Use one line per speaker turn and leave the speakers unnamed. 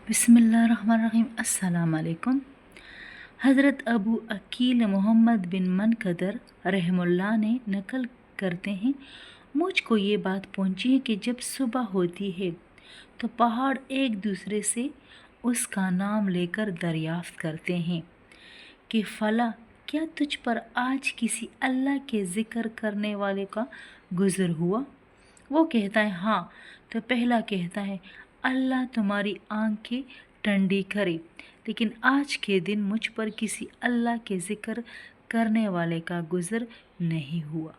बिस्मिल्लाहिर्रहमानिर्रहीम। अस्सलाम वालेकुम। हज़रत अबू अकील मोहम्मद बिन मनकदर रहमुल्लाह ने नकल करते हैं, मुझको ये बात पहुँची है कि जब सुबह होती है तो पहाड़ एक दूसरे से उसका नाम लेकर दरियाफ्त करते हैं कि फ़ला, क्या तुझ पर आज किसी अल्लाह के ज़िक्र करने वाले का गुज़र हुआ? वो कहता है हाँ, तो पहला कहता है अल्लाह तुम्हारी आंखें ठंडी करे, लेकिन आज के दिन मुझ पर किसी अल्लाह के ज़िक्र करने वाले का गुज़र नहीं हुआ।